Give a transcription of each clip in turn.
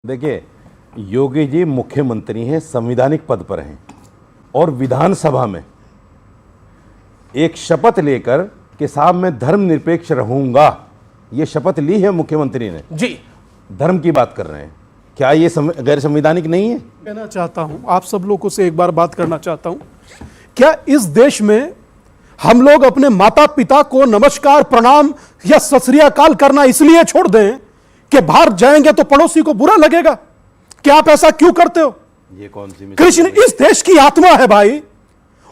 देखिए, योगी जी मुख्यमंत्री हैं, संवैधानिक पद पर हैं और विधानसभा में एक शपथ लेकर कि साहब मैं धर्मनिरपेक्ष रहूंगा, ये शपथ ली है मुख्यमंत्री ने जी। धर्म की बात कर रहे हैं, क्या ये गैर संवैधानिक नहीं है? कहना चाहता हूं, आप सब लोगों से एक बार बात करना चाहता हूं, क्या इस देश में हम लोग अपने माता पिता को नमस्कार प्रणाम या सत श्री अकाल करना इसलिए छोड़ दें कि बाहर जाएंगे तो पड़ोसी को बुरा लगेगा? क्या आप ऐसा क्यों करते हो? ये कौन सी कृष्ण इस देश की आत्मा है भाई,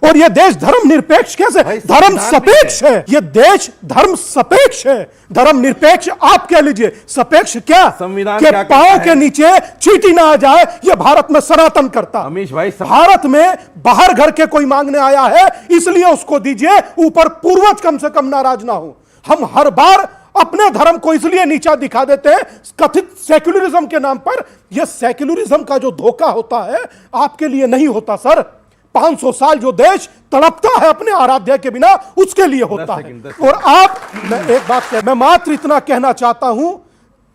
और यह देश धर्म निरपेक्ष कैसे? धर्म सापेक्ष है। यह देश धर्म सापेक्ष है, धर्म निरपेक्ष आप कह लीजिए, सापेक्ष क्या? संविधान के क्या पांव के नीचे चींटी ना आ जाए, यह भारत में सनातन करता। अमीश भाई, भारत में बाहर घर के कोई मांगने आया है इसलिए उसको दीजिए, ऊपर पूर्वज कम से कम नाराज ना हो। हम हर बार अपने धर्म को इसलिए नीचा दिखा देते हैं कथित सेक्युलरिज्म के नाम पर। यह सेक्युलरिज्म का जो धोखा होता है आपके लिए नहीं होता सर। 500 साल जो देश तड़पता है अपने आराध्य के बिना, उसके लिए होता है। और आप, मैं मात्र इतना कहना चाहता हूं,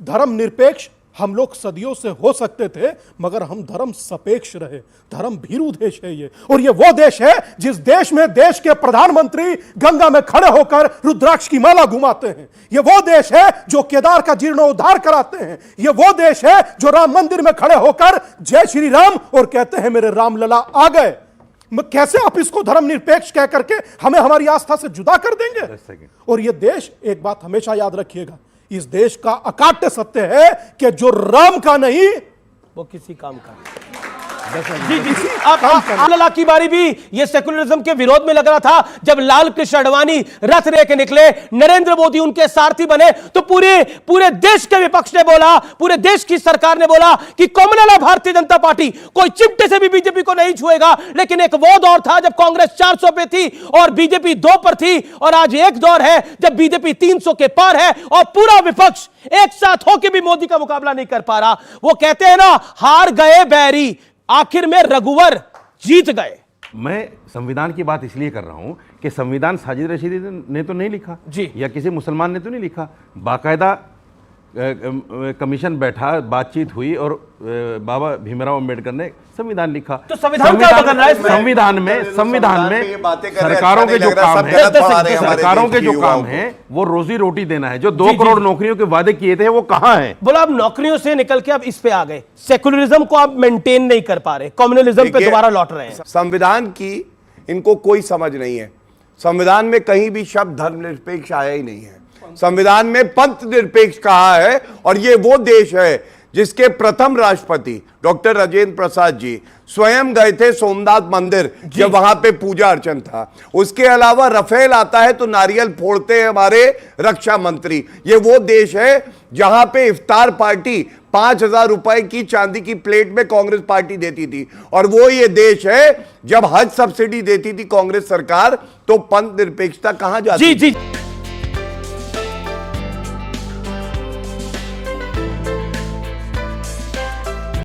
धर्म निरपेक्ष हम लोग सदियों से हो सकते थे, मगर हम धर्म सापेक्ष रहे। धर्म भीरू देश है ये, और ये वो देश है जिस देश में देश के प्रधानमंत्री गंगा में खड़े होकर रुद्राक्ष की माला घुमाते हैं। ये वो देश है जो केदार का जीर्णोद्धार कराते हैं। ये वो देश है जो राम मंदिर में खड़े होकर जय श्री राम और कहते हैं मेरे राम लला आ गए। कैसे आप इसको धर्म निरपेक्ष कह करके हमें हमारी आस्था से जुदा कर देंगे? और ये देश, एक बात हमेशा याद रखिएगा, इस देश का अकाट्य सत्य है कि जो राम का नहीं वो किसी काम का नहीं। जी जी, आप लला की बारी भी ये सेकुलरिज्म के विरोध में लग रहा था। जब लाल कृष्ण आडवाणी रथ लेके निकले, नरेंद्र मोदी उनके सारथी बने, तो पूरे देश के विपक्ष ने बोला, पूरे देश की सरकार ने बोला कि कमलनाथ भारतीय जनता पार्टी कोई चिमटे से भी बीजेपी को नहीं छुएगा। लेकिन एक वो दौर था जब कांग्रेस 400 पे थी और बीजेपी 2 पर थी, और आज एक दौर है जब बीजेपी 300 के पार है और पूरा विपक्ष एक साथ होकर भी मोदी का मुकाबला नहीं कर पा रहा। वो कहते हैं ना, हार गए बैरी, आखिर में रघुवर जीत गए। मैं संविधान की बात इसलिए कर रहा हूं कि संविधान साजिद रशीदी ने तो नहीं लिखा जी, या किसी मुसलमान ने तो नहीं लिखा। बाकायदा कमीशन बैठा, बातचीत हुई और बाबा भीमराव अंबेडकर ने संविधान लिखा। तो संविधान क्या बदल रहा है? संविधान में सरकारों के जो काम है, सरकारों के जो काम है वो रोजी रोटी देना है। जो 2 करोड़ नौकरियों के वादे किए थे वो कहां हैं? बोला आप नौकरियों से निकल के अब इस पे आ गए, सेकुलरिज्म को आप मेंटेन नहीं कर पा रहे, कम्युनलिज्म पे दोबारा लौट रहे हैं। संविधान की इनको कोई समझ नहीं है। संविधान में कहीं भी शब्द धर्मनिरपेक्ष आया ही नहीं है। संविधान में पंथ निरपेक्ष कहा है, और ये वो देश है जिसके प्रथम राष्ट्रपति डॉक्टर राजेंद्र प्रसाद जी स्वयं गए थे सोमनाथ मंदिर, जब वहां पे पूजा अर्चन था। उसके अलावा रफेल आता है तो नारियल फोड़ते हैं हमारे रक्षा मंत्री। ये वो देश है जहां पे इफ्तार पार्टी 5,000 रुपए की चांदी की प्लेट में कांग्रेस पार्टी देती थी। और वो ये देश है जब हज सब्सिडी देती थी कांग्रेस सरकार, तो पंथ निरपेक्षता कहां जाती? जी जी।